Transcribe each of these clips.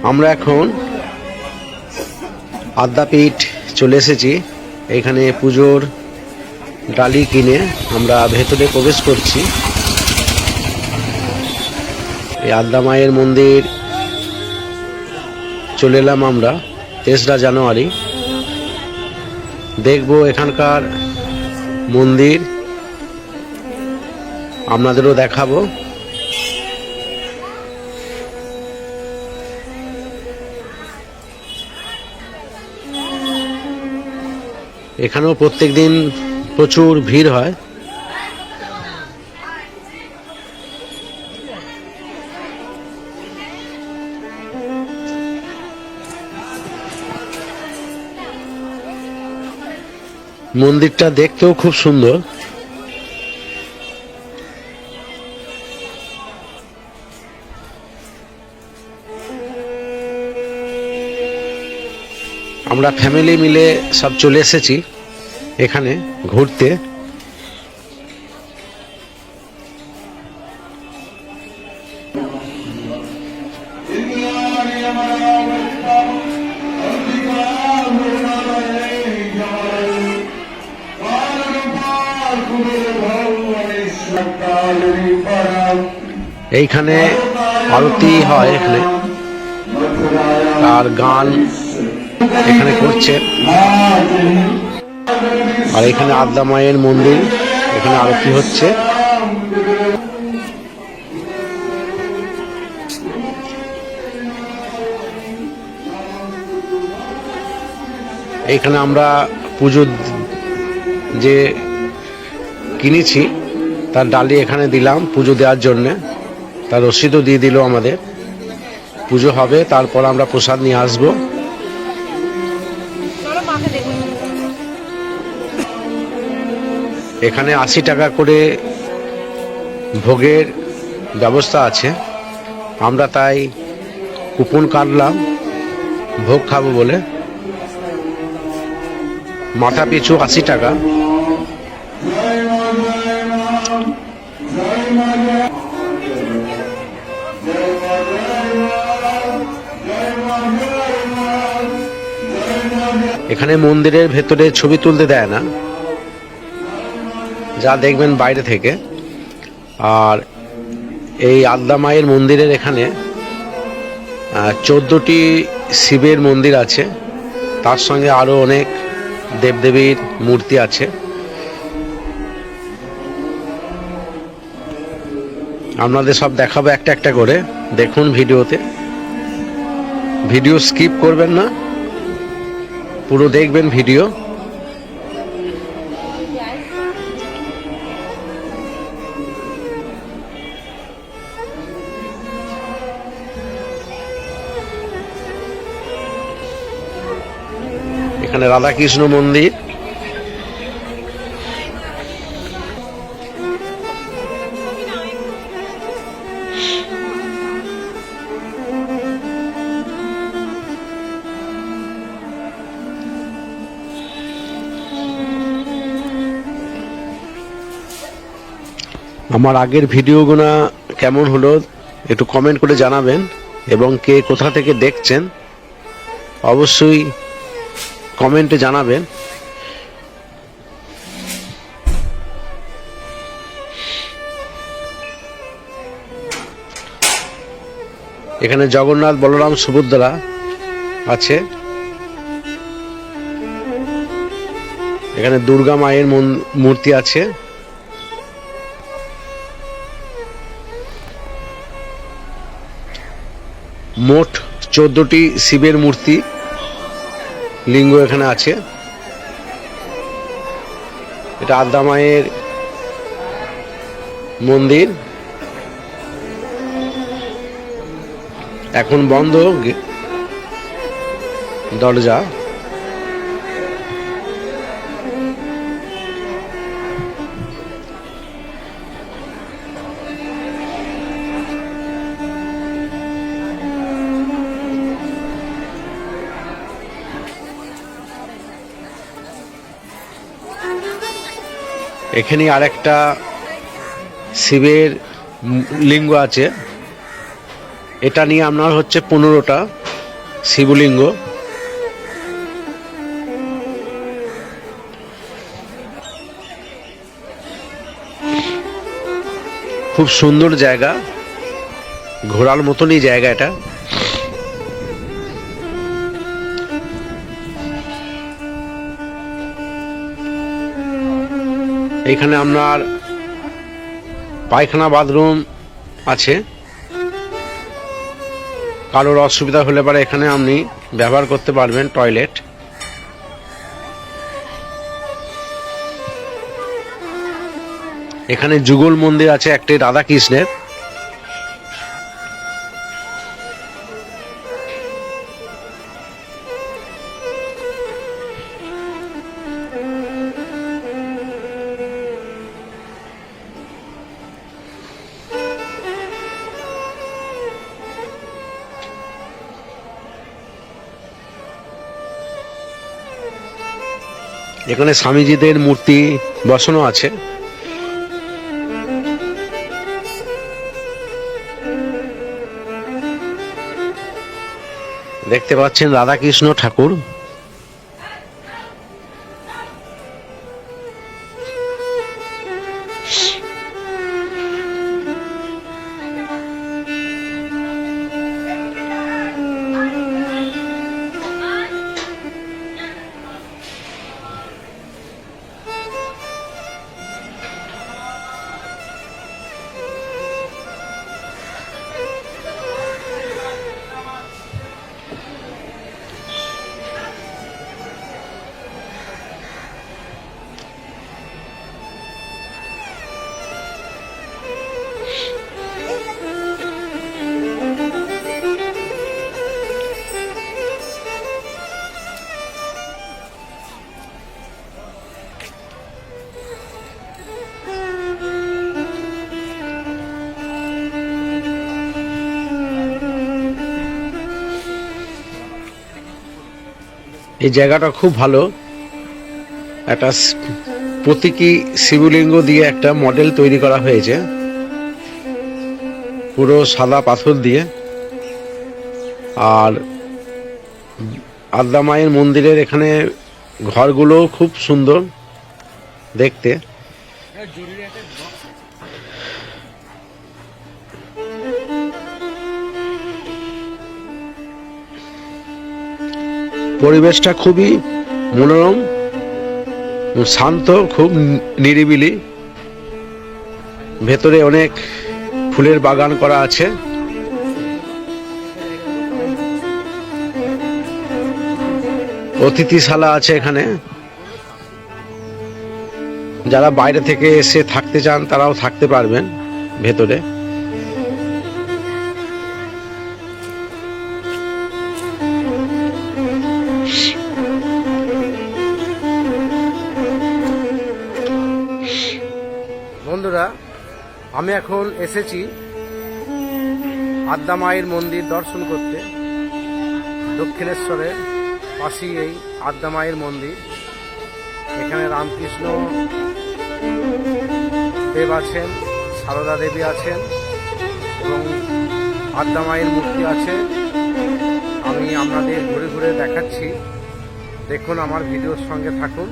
আমরা এখন আদ্যাপীঠ চলে এসেছি। এখানে পুজোর ডালি কিনে আমরা ভেতরে প্রবেশ করছি। এই আদ্যা মায়ের মন্দির চলে এলাম আমরা 3রা জানুয়ারি। দেখব এখানকার মন্দির, আপনাদেরও দেখাবো। এখানেও প্রত্যেক দিন প্রচুর ভিড় হয়। মন্দিরটা দেখতেও খুব সুন্দর। আমরা ফ্যামিলি মিলে সব চলে এসেছি এখানে ঘুরতে। এইখানে আরতি হয় এখানে, আর গান এখানে করছে। আর এখানে আদ্যা মায়ের মন্দির, এখানে আরতি হচ্ছে। এইখানে আমরা পুজো যে কিনেছি তার ডালি এখানে দিলাম পুজো দেওয়ার জন্যে। তার রসিদও দিয়ে দিল আমাদের। পুজো হবে, তারপর আমরা প্রসাদ নিয়ে আসবো। এখানে 80 টাকা করে ভোগের ব্যবস্থা আছে। আমরা তাই কুপন কাটলাম ভোগ খাবো বলে। মাথা পিছু 80 টাকা। এখানে মন্দিরের ভেতরে ছবি তুলতে দেয় না, যা দেখবেন বাইরে থেকে। আর এই আদ্যা মায়ের মন্দিরের এখানে 14টি শিবের মন্দির আছে, তার সঙ্গে আরো অনেক দেবদেবীর মূর্তি আছে। আপনাদের সব দেখাবো একটা একটা করে, দেখুন ভিডিওতে। ভিডিও স্কিপ করবেন না, পুরো দেখবেন ভিডিও। এখানে রাধাকৃষ্ণ মন্দির। আমার আগের ভিডিওগুলো কেমন হলো একটু কমেন্ট করে জানাবেন, এবং কে কোথা থেকে দেখছেন অবশ্যই কমেন্টে জানাবেন। এখানে জগন্নাথ, বলরাম, সুভদ্রা আছে। এখানে দুর্গা মায়ের মূর্তি আছে। মোট 14টি শিবের মূর্তি লিঙ্গ এখানে আছে। এটা আদ্যা মায়ের মন্দির। এখন বন্ধ দরজা। এখানে আরেকটা শিবের লিঙ্গ আছে। এটা নিয়ে আপনার হচ্ছে 15টা। শিবলিঙ্গ। খুব সুন্দর জায়গা, ঘোরার মতনই জায়গা এটা। এখানে আপনার পায়খানা বাথরুম আছে, কারোর অসুবিধা হলে পরে এখানে আপনি ব্যবহার করতে পারবেন টয়লেট। এখানে যুগল মন্দির আছে একটি রাধা কৃষ্ণের। এখানে স্বামীজিদের মূর্তি বসানো আছে। দেখতে পাচ্ছেন রাধাকৃষ্ণ ঠাকুর। এই জায়গাটা খুব ভালো, একটা প্রতীকী শিবলিঙ্গ দিয়ে একটা মডেল তৈরি করা হয়েছে, পুরো সাদা পাথর দিয়ে। আর আদ্যা মায়ের মন্দিরের এখানে ঘরগুলো খুব সুন্দর দেখতে। পরিবেশটা খুবই মনোরম, শান্ত, খুব নিরিবিলি। ভেতরে অনেক ফুলের বাগান করা আছে। অতিথিশালা আছে এখানে, যারা বাইরে থেকে এসে থাকতে চান তারাও থাকতে পারবেন ভেতরে। বন্ধুরা, আমি এখন এসেছি আদ্যা মায়ের মন্দির দর্শন করতে। দক্ষিণেশ্বরের পাশেই এই আদ্যা মায়ের মন্দির। এখানে রামকৃষ্ণ দেব আছেন, সারদা দেবী আছেন এবং আদ্যা মায়ের মূর্তি আছে। আমি আপনাদের ঘুরে ঘুরে দেখাচ্ছি, দেখুন, আমার ভিডিওর সঙ্গে থাকুন।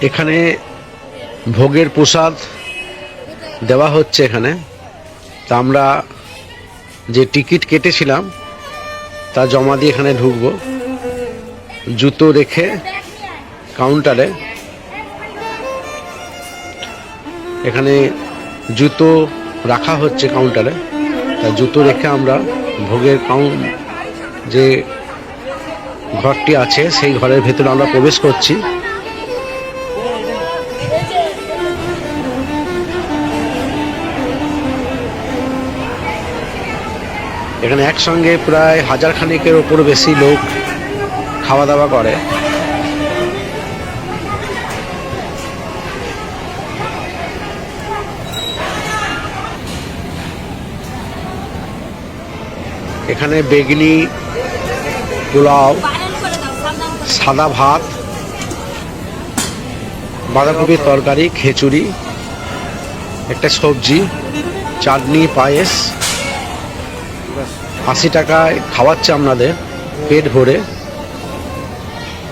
এখানে ভোগের প্রসাদ দেওয়া হচ্ছে এখানে। তা আমরা যে টিকিট কেটেছিলাম তা জমা দিয়ে এখানে ঢুকবো। জুতো রেখে কাউন্টারে, এখানে জুতো রাখা হচ্ছে কাউন্টারে। তা জুতো রেখে আমরা ভোগের যে ঘরটি আছে সেই ঘরের ভেতরে আমরা প্রবেশ করছি। এখানে একসঙ্গে প্রায় 1000 খানেকের ওপর বেশি লোক খাওয়া দাওয়া করে। এখানে বেগনি, পোলাও, সাদা ভাত, বাঁধাকপির তরকারি, খিচুড়ি, একটা সবজি, চাটনি পায়েস 80 টাকায় খাওয়াচ্ছে আপনাদের পেট ভরে।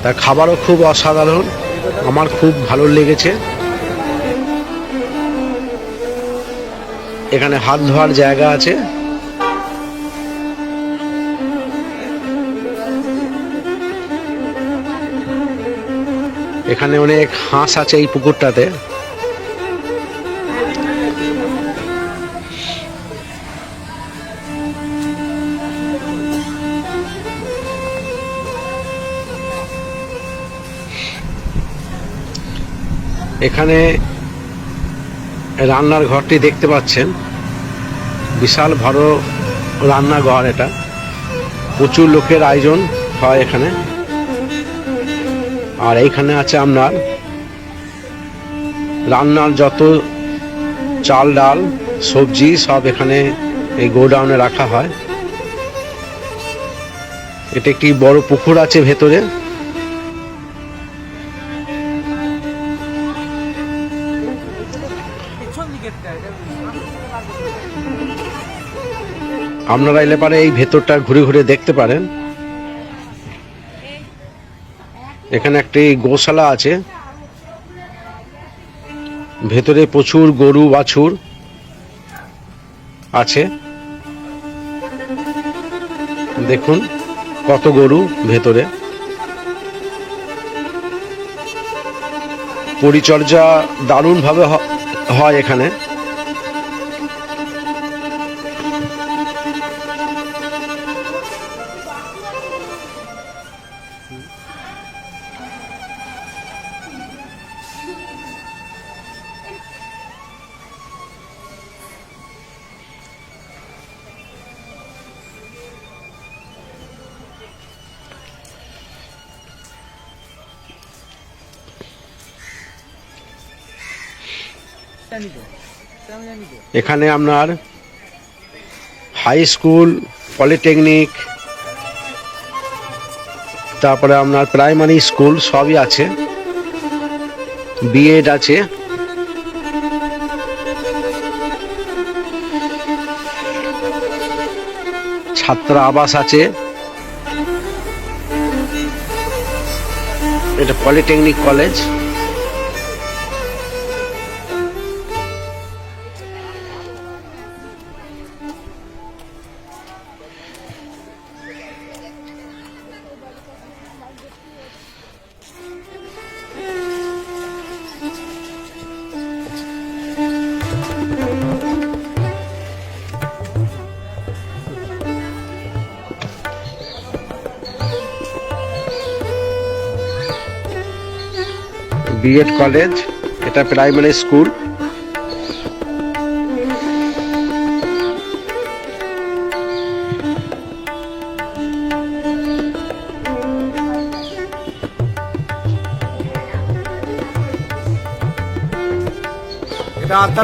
তার খাবারও খুব অসাধারণ, আমার খুব ভালো লেগেছে। এখানে হাত ধোয়ার জায়গা আছে। এখানে অনেক হাঁস আছে এই পুকুরটাতে। এখানে রান্নার ঘরটি দেখতে পাচ্ছেন, বিশাল বড় রান্নাঘর। এটা প্রচুর লোকের আয়োজন হয় এখানে। আর এইখানে আছে আপনার রান্নার যত চাল ডাল সবজি সব এখানে এই গোডাউনে রাখা হয়। এটা একটি বড় পুকুর আছে ভেতরে। আপনারা এলে পারে এই ভেতরটা ঘুরে ঘুরে দেখতে পারেন। এখানে একটি গোশালা আছে, ভেতরে প্রচুর গরু বাছুর আছে। দেখুন কত গরু ভেতরে। পরিচর্যা দারুণভাবে হয় এখানে। এখানে আপনার হাই স্কুল, পলিটেকনিক, তারপরে আপনার প্রাইমারি স্কুল সবই আছে। বিএড আছে। ছাত্র আবাস আছে। এটা পলিটেকনিক কলেজ। বিএড কলেজ, এটা প্রাইমারি স্কুল।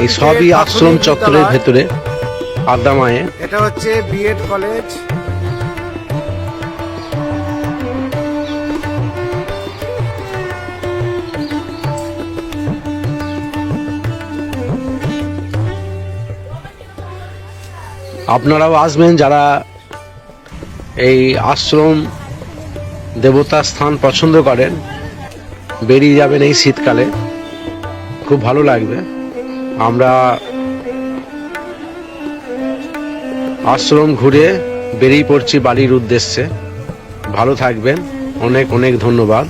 এই সবই আশ্রম চত্বরের ভেতরে আদ্দামায়ে। এটা হচ্ছে বিএড কলেজ। আপনারাও আসবেন যারা এই আশ্রম দেবতা স্থান পছন্দ করেন, বেরিয়ে যাবেন এই শীতকালে, খুব ভালো লাগবে। আমরা আশ্রম ঘুরে বেরিয়ে পড়ছি বাড়ির উদ্দেশ্যে। ভালো থাকবেন, অনেক অনেক ধন্যবাদ।